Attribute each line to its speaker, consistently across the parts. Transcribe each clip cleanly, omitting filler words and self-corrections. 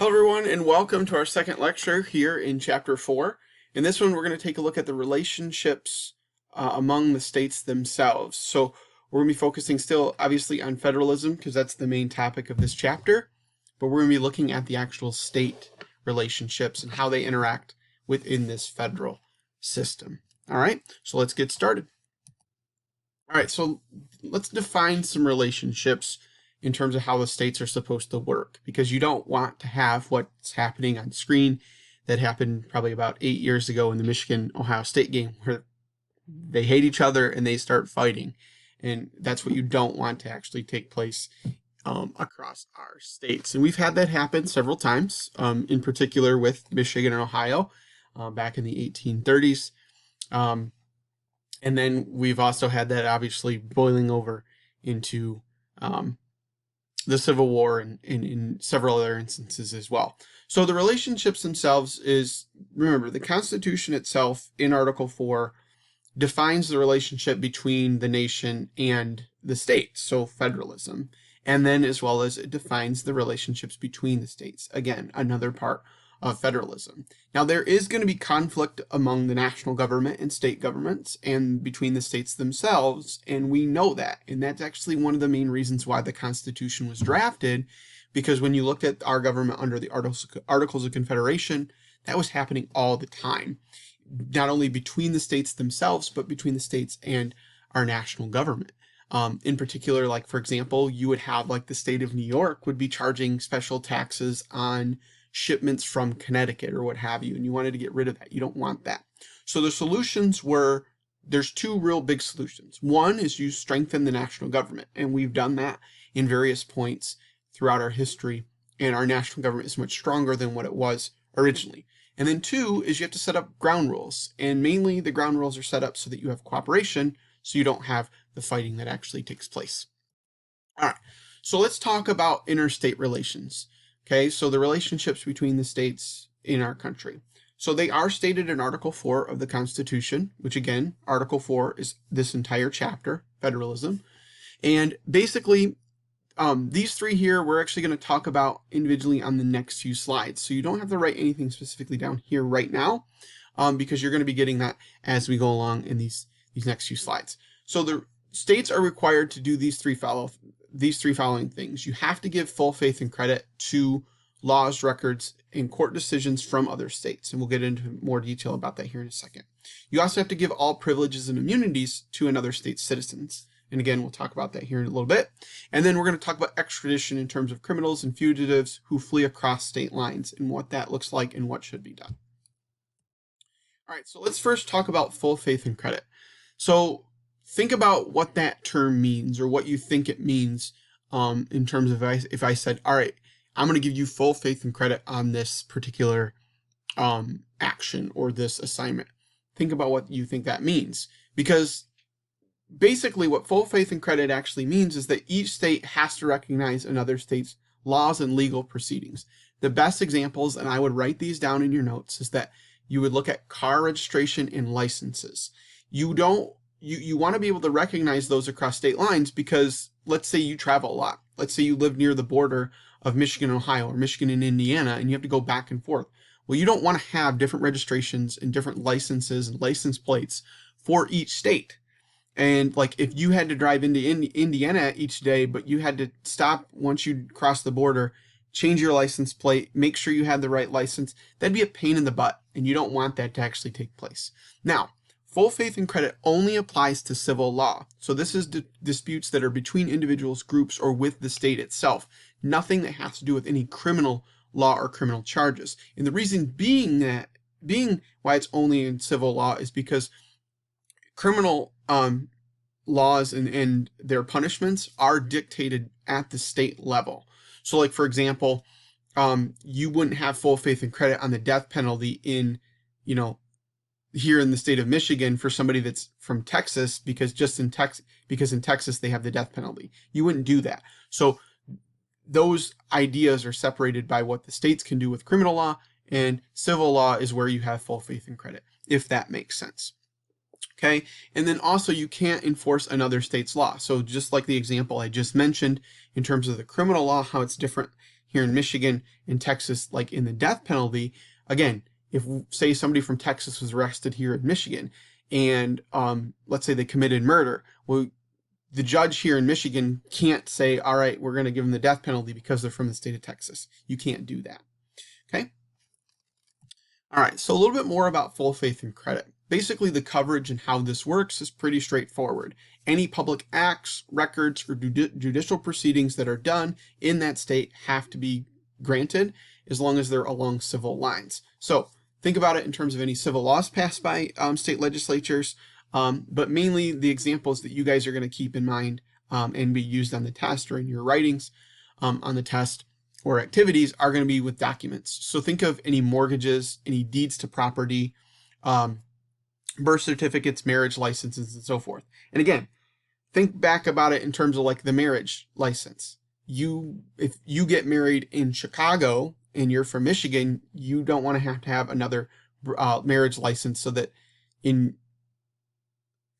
Speaker 1: Hello everyone and welcome to our second lecture here in chapter 4. In this one we're going to take a look at the relationships among the states themselves. So we're going to be focusing still obviously on federalism because that's the main topic of this chapter, but we're going to be looking at the actual state relationships and how they interact within this federal system. Alright, so let's get started. Alright, so let's define some relationships in terms of how the states are supposed to work, because you don't want to have what's happening on screen that happened probably about 8 years ago in the Michigan-Ohio State game where they hate each other and they start fighting. And that's what you don't want to actually take place across our states. And we've had that happen several times, in particular with Michigan and Ohio back in the 1830s. And then we've also had that obviously boiling over into the Civil War and in several other instances as well. So the relationships themselves is, remember, the Constitution itself in Article 4 defines the relationship between the nation and the states, so federalism. And then as well as it defines the relationships between the states. Again, another part of federalism. Now there is going to be conflict among the national government and state governments and between the states themselves, and we know that. And that's actually one of the main reasons why the Constitution was drafted, because when you looked at our government under the Articles of Confederation, that was happening all the time. Not only between the states themselves, but between the states and our national government. In particular, like for example, you would have like the state of New York would be charging special taxes on shipments from Connecticut or what have you, and you wanted to get rid of that. You don't want that. So the solutions were, there's two real big solutions. One is you strengthen the national government, and we've done that in various points throughout our history, and our national government is much stronger than what it was originally. And then two is you have to set up ground rules, and mainly the ground rules are set up so that you have cooperation, so you don't have the fighting that actually takes place. All right, so let's talk about interstate relations. Okay, so the relationships between the states in our country. So they are stated in Article 4 of the Constitution, which again, Article 4 is this entire chapter, federalism. And basically, these three here, we're actually going to talk about individually on the next few slides. So you don't have to write anything specifically down here right now, because you're going to be getting that as we go along in these next few slides. So the states are required to do these three following things. You have to give full faith and credit to laws, records, and court decisions from other states. And we'll get into more detail about that here in a second. You also have to give all privileges and immunities to another state's citizens. And again, we'll talk about that here in a little bit. And then we're going to talk about extradition in terms of criminals and fugitives who flee across state lines and what that looks like and what should be done. All right, so let's first talk about full faith and credit. So think about what that term means, or what you think it means in terms of if I said, all right, I'm going to give you full faith and credit on this particular action or this assignment. Think about what you think that means, because basically what full faith and credit actually means is that each state has to recognize another state's laws and legal proceedings. The best examples, and I would write these down in your notes, is that you would look at car registration and licenses. You want to be able to recognize those across state lines, because let's say you travel a lot. Let's say you live near the border of Michigan and Ohio, or Michigan and Indiana, and you have to go back and forth. Well, you don't want to have different registrations and different licenses and license plates for each state. And like if you had to drive into Indiana each day, but you had to stop once you cross the border, change your license plate, make sure you had the right license, that'd be a pain in the butt, and you don't want that to actually take place. Now, full faith and credit only applies to civil law. So this is disputes that are between individuals, groups, or with the state itself. Nothing that has to do with any criminal law or criminal charges. And the reason being why it's only in civil law is because criminal laws and their punishments are dictated at the state level. So like, for example, you wouldn't have full faith and credit on the death penalty in, here in the state of Michigan for somebody that's from Texas, because in Texas they have the death penalty. You wouldn't do that. So those ideas are separated by what the states can do with criminal law, and civil law is where you have full faith and credit, if that makes sense. Okay, and then also you can't enforce another state's law. So just like the example I just mentioned in terms of the criminal law, how it's different here in Michigan and Texas, like in the death penalty, again, if say somebody from Texas was arrested here in Michigan and let's say they committed murder, well, the judge here in Michigan can't say, all right, we're going to give them the death penalty because they're from the state of Texas. You can't do that. Okay. All right. So a little bit more about full faith and credit. Basically, the coverage and how this works is pretty straightforward. Any public acts, records, or judicial proceedings that are done in that state have to be granted as long as they're along civil lines. So think about it in terms of any civil laws passed by state legislatures, but mainly the examples that you guys are going to keep in mind and be used on the test or in your writings on the test or activities are going to be with documents. So think of any mortgages, any deeds to property, birth certificates, marriage licenses, and so forth. And again, think back about it in terms of like the marriage license. If you get married in Chicago and you're from Michigan, you don't want to have another marriage license so that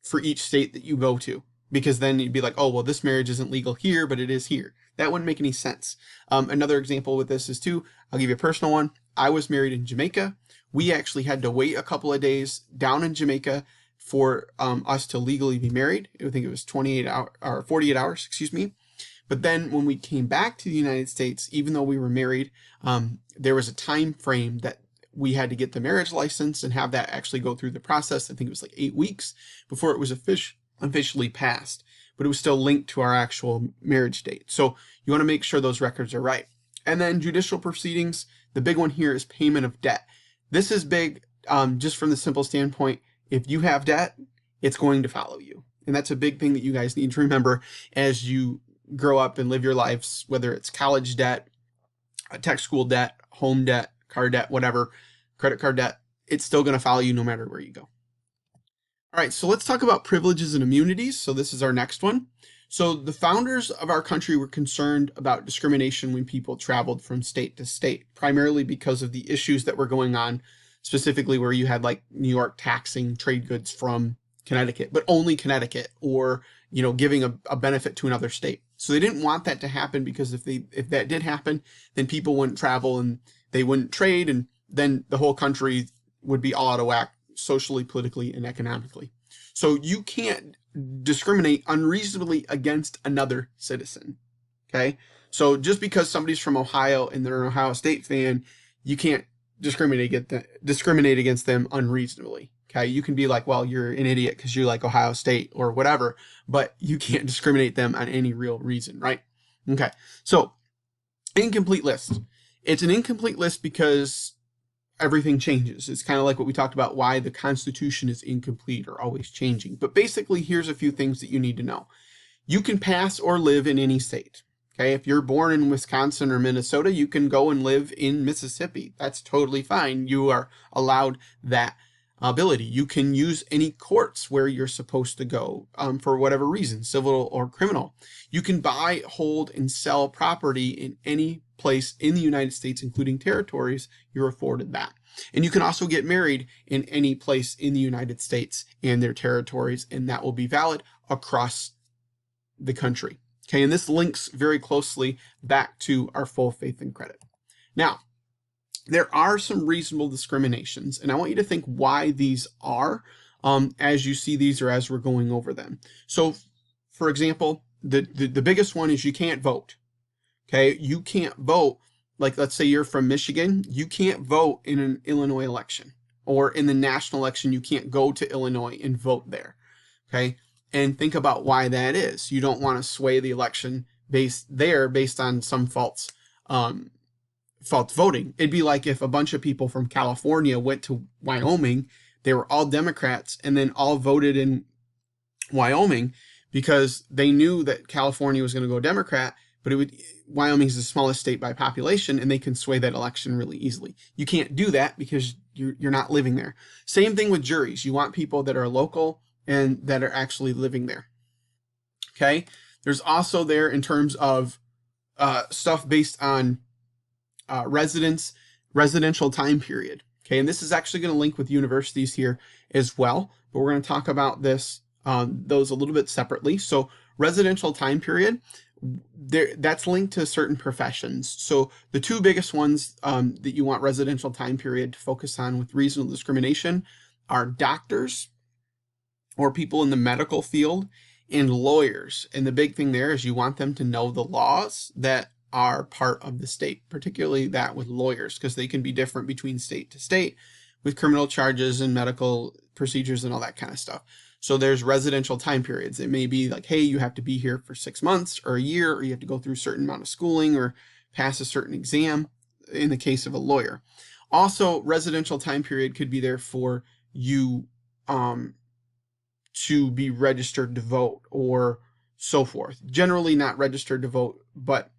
Speaker 1: for each state that you go to, because then you'd be like, oh, well, this marriage isn't legal here, but it is here. That wouldn't make any sense. Another example with this is too, I'll give you a personal one. I was married in Jamaica. We actually had to wait a couple of days down in Jamaica for us to legally be married. I think it was 48 hours, excuse me. But then when we came back to the United States, even though we were married, there was a time frame that we had to get the marriage license and have that actually go through the process. I think it was like 8 weeks before it was officially passed, but it was still linked to our actual marriage date. So you want to make sure those records are right. And then judicial proceedings, the big one here is payment of debt. This is big just from the simple standpoint, if you have debt, it's going to follow you. And that's a big thing that you guys need to remember as you grow up and live your lives, whether it's college debt, tech school debt, home debt, car debt, whatever, credit card debt, it's still going to follow you no matter where you go. All right, so let's talk about privileges and immunities. So this is our next one. So the founders of our country were concerned about discrimination when people traveled from state to state, primarily because of the issues that were going on, specifically where you had like New York taxing trade goods from Connecticut, but only Connecticut, or giving a benefit to another state. So they didn't want that to happen, because if that did happen, then people wouldn't travel and they wouldn't trade, and then the whole country would be all out of whack socially, politically, and economically. So you can't discriminate unreasonably against another citizen. Okay, so just because somebody's from Ohio and they're an Ohio State fan, you can't discriminate against them unreasonably. Okay, you can be like, well, you're an idiot because you like Ohio State or whatever, but you can't discriminate them on any real reason, right? Okay, so incomplete list. It's an incomplete list because everything changes. It's kind of like what we talked about, why the Constitution is incomplete or always changing. But basically, here's a few things that you need to know. You can pass or live in any state. Okay, if you're born in Wisconsin or Minnesota, you can go and live in Mississippi. That's totally fine. You are allowed that ability. You can use any courts where you're supposed to go for whatever reason, civil or criminal. You can buy, hold, and sell property in any place in the United States, including territories. You're afforded that. And you can also get married in any place in the United States and their territories, and that will be valid across the country. Okay, and this links very closely back to our full faith and credit. Now, there are some reasonable discriminations, and I want you to think why these are as you see these or as we're going over them. So, for example, the biggest one is you can't vote. Okay, you can't vote, like let's say you're from Michigan, you can't vote in an Illinois election, or in the national election, you can't go to Illinois and vote there. Okay, and think about why that is. You don't want to sway the election based on some false voting. It'd be like if a bunch of people from California went to Wyoming, they were all Democrats, and then all voted in Wyoming because they knew that California was going to go Democrat, but Wyoming is the smallest state by population, and they can sway that election really easily. You can't do that because you're not living there. Same thing with juries. You want people that are local and that are actually living there. Okay. There's also there in terms of stuff based on residential time period. Okay. And this is actually going to link with universities here as well, but we're going to talk about those a little bit separately. So residential time period, that's linked to certain professions. So the two biggest ones that you want residential time period to focus on with reasonable discrimination are doctors or people in the medical field and lawyers. And the big thing there is you want them to know the laws that are part of the state, particularly that with lawyers, because they can be different between state to state with criminal charges and medical procedures and all that kind of stuff. So there's residential time periods. It may be like, hey, you have to be here for 6 months or a year, or you have to go through a certain amount of schooling or pass a certain exam in the case of a lawyer. Also, residential time period could be there for you to be registered to vote or so forth. Generally not registered to vote, but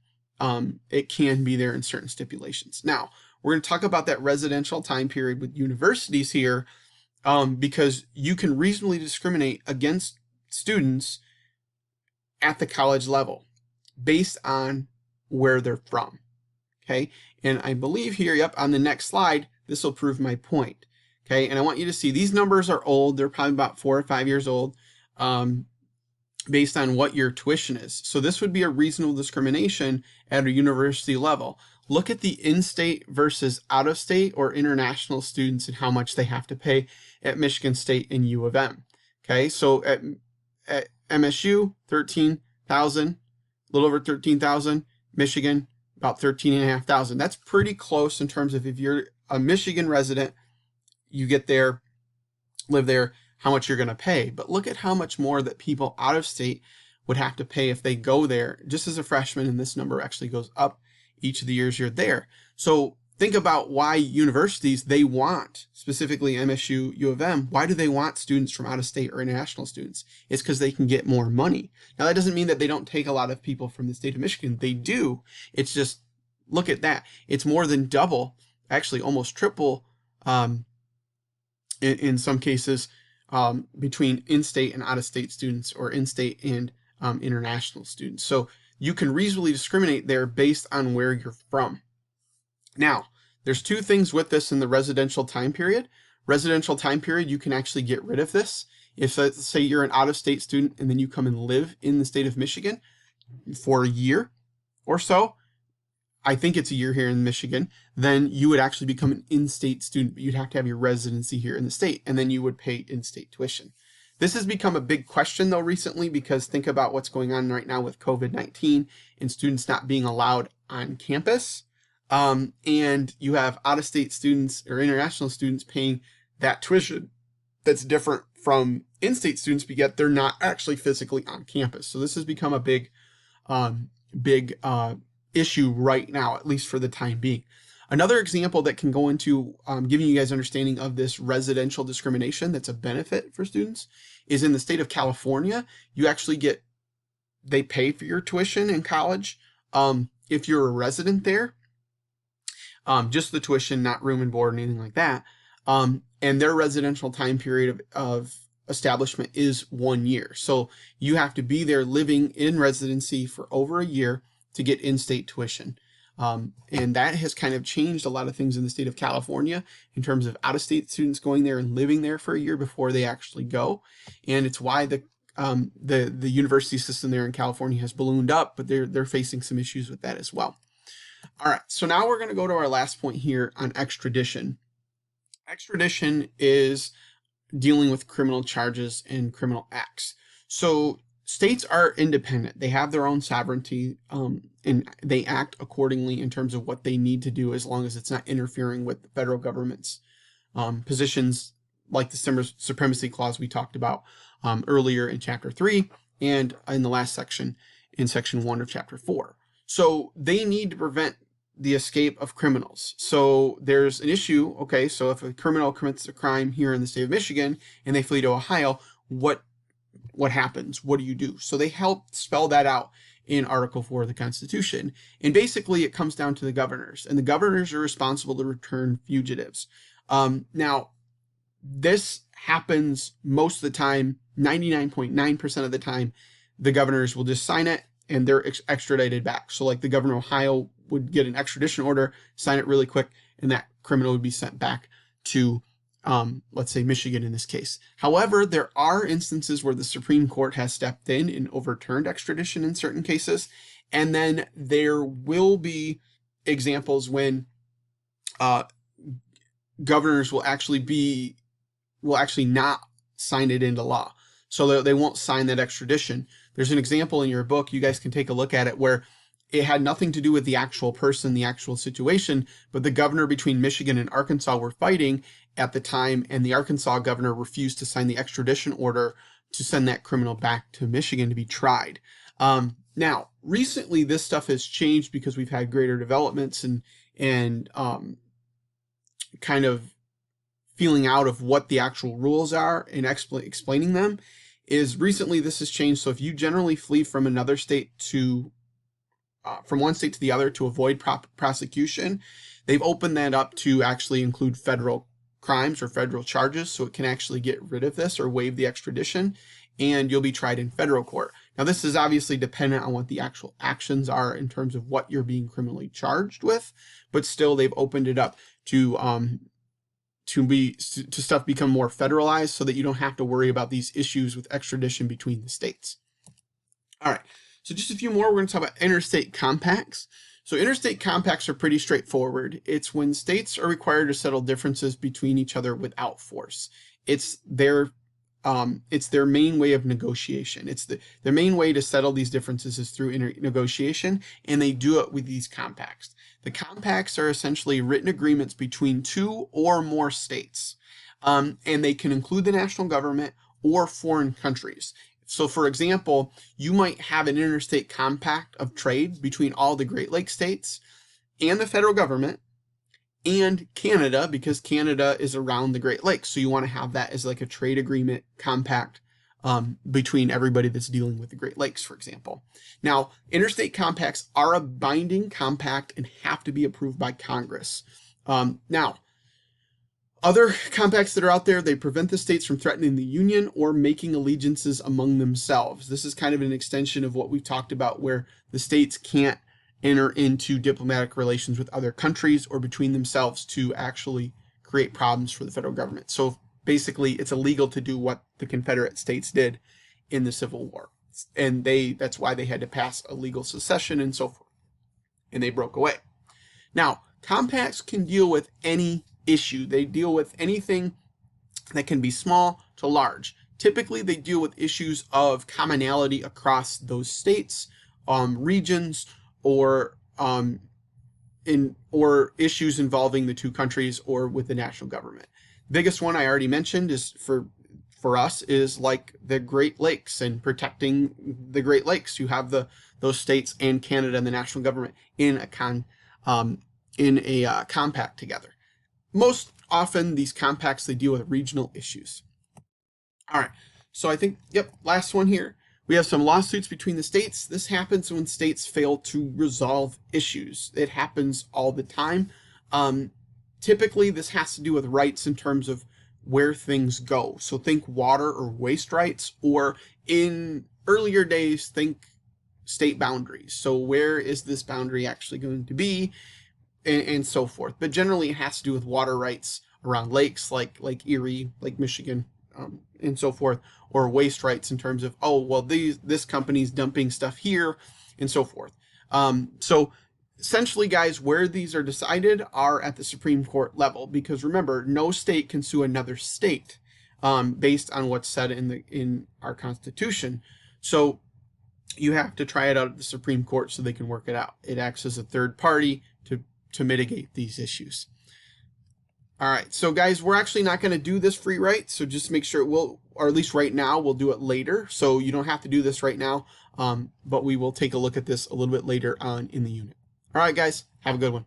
Speaker 1: it can be there in certain stipulations. Now, we're going to talk about that residential time period with universities here because you can reasonably discriminate against students at the college level based on where they're from. Okay, and I believe here, yep, on the next slide, this will prove my point. Okay, and I want you to see these numbers are old. They're probably about 4 or 5 years old based on what your tuition is. So this would be a reasonable discrimination at a university level. Look at the in-state versus out-of-state or international students and how much they have to pay at Michigan State and U of M. Okay, so at MSU, 13,000, a little over 13,000. Michigan, about 13,500. That's pretty close in terms of if you're a Michigan resident, you get there, live there, how much you're going to pay. But look at how much more that people out of state would have to pay if they go there just as a freshman, and this number actually goes up each of the years you're there. So think about why universities, they want, specifically MSU, U of M, why do they want students from out of state or international students? It's because they can get more money. Now that doesn't mean that they don't take a lot of people from the state of Michigan. They do. It's just, look at that. It's more than double, actually almost triple in some cases between in-state and out-of-state students or in-state and international students. So you can reasonably discriminate there based on where you're from. Now, there's two things with this in the residential time period. Residential time period, you can actually get rid of this. If, let's say, you're an out-of-state student and then you come and live in the state of Michigan for a year or so, I think it's a year here in Michigan, then you would actually become an in-state student, but you'd have to have your residency here in the state, and then you would pay in-state tuition. This has become a big question, though, recently, because think about what's going on right now with COVID-19 and students not being allowed on campus. And you have out-of-state students or international students paying that tuition that's different from in-state students, but yet they're not actually physically on campus. So this has become a big issue right now, at least for the time being. Another example that can go into giving you guys understanding of this residential discrimination that's a benefit for students is in the state of California. You actually they pay for your tuition in college if you're a resident there. Just the tuition, not room and board or anything like that. And their residential time period of establishment is 1 year. So you have to be there living in residency for over a year to get in-state tuition. And that has kind of changed a lot of things in the state of California in terms of out-of-state students going there and living there for a year before they actually go. And it's why the university system there in California has ballooned up, but they're facing some issues with that as well. All right, so now we're going to go to our last point here on extradition. Extradition is dealing with criminal charges and criminal acts. So states are independent. They have their own sovereignty, and they act accordingly in terms of what they need to do as long as it's not interfering with the federal government's positions, like the supremacy clause we talked about earlier in chapter 3 and in the last section in section 1 of chapter 4. So they need to prevent the escape of criminals. So there's an issue, okay, so if a criminal commits a crime here in the state of Michigan and they flee to Ohio, what happens? What do you do? So they help spell that out in Article 4 of the Constitution. And basically it comes down to the governors, and the governors are responsible to return fugitives. Now, this happens most of the time, 99.9% of the time, the governors will just sign it and they're extradited back. So like the governor of Ohio would get an extradition order, sign it really quick, and that criminal would be sent back to let's say Michigan in this case. However, there are instances where the Supreme Court has stepped in and overturned extradition in certain cases. And then there will be examples when governors will actually not sign it into law. So they won't sign that extradition. There's an example in your book, you guys can take a look at it, where it had nothing to do with the actual person, the actual situation, but the governor between Michigan and Arkansas were fighting at the time, and the Arkansas governor refused to sign the extradition order to send that criminal back to Michigan to be tried. Now, recently this stuff has changed because we've had greater developments and kind of feeling out of what the actual rules are and explaining them. Is recently this has changed. So if you generally flee from another state to from one state to the other to avoid prosecution, they've opened that up to actually include federal crimes or federal charges, so it can actually get rid of this or waive the extradition, and you'll be tried in federal court. Now, this is obviously dependent on what the actual actions are in terms of what you're being criminally charged with, but still they've opened it up to stuff become more federalized so that you don't have to worry about these issues with extradition between the states. All right, so just a few more. We're going to talk about interstate compacts. So interstate compacts are pretty straightforward. It's when states are required to settle differences between each other without force. It's their main way of negotiation. Their main way to settle these differences is through negotiation, and they do it with these compacts. The compacts are essentially written agreements between two or more states, and they can include the national government or foreign countries. So, for example, you might have an interstate compact of trade between all the Great Lakes states and the federal government and Canada, because Canada is around the Great Lakes. So you want to have that as like a trade agreement compact between everybody that's dealing with the Great Lakes, for example. Now, interstate compacts are a binding compact and have to be approved by Congress. Now, other compacts that are out there, they prevent the states from threatening the Union or making allegiances among themselves. This is kind of an extension of what we've talked about, where the states can't enter into diplomatic relations with other countries or between themselves to actually create problems for the federal government. So basically, it's illegal to do what the Confederate States did in the Civil War. And that's why they had to pass a legal secession and so forth. And they broke away. Now, compacts can deal with any issue. They deal with anything that can be small to large. Typically, they deal with issues of commonality across those states, regions, or issues involving the two countries or with the national government. Biggest one I already mentioned is for us is like the Great Lakes and protecting the Great Lakes. You have those states and Canada and the national government in a compact together. Most often these compacts, they deal with regional issues. All right, so I think, last one here. We have some lawsuits between the states. This happens when states fail to resolve issues. It happens all the time. Typically, this has to do with rights in terms of where things go. So think water or waste rights, or in earlier days, think state boundaries. So where is this boundary actually going to be, and so forth. But generally, it has to do with water rights around lakes like Lake Erie, Lake Michigan, and so forth, or waste rights in terms of, oh, well, this company's dumping stuff here, and so forth. So essentially, guys, where these are decided are at the Supreme Court level, because remember, no state can sue another state based on what's said in our Constitution. So you have to try it out at the Supreme Court so they can work it out. It acts as a third party to mitigate these issues. All right, so guys, we're actually not going to do this free write, so just make sure or at least right now, we'll do it later. So you don't have to do this right now, but we will take a look at this a little bit later on in the unit. All right, guys, have a good one.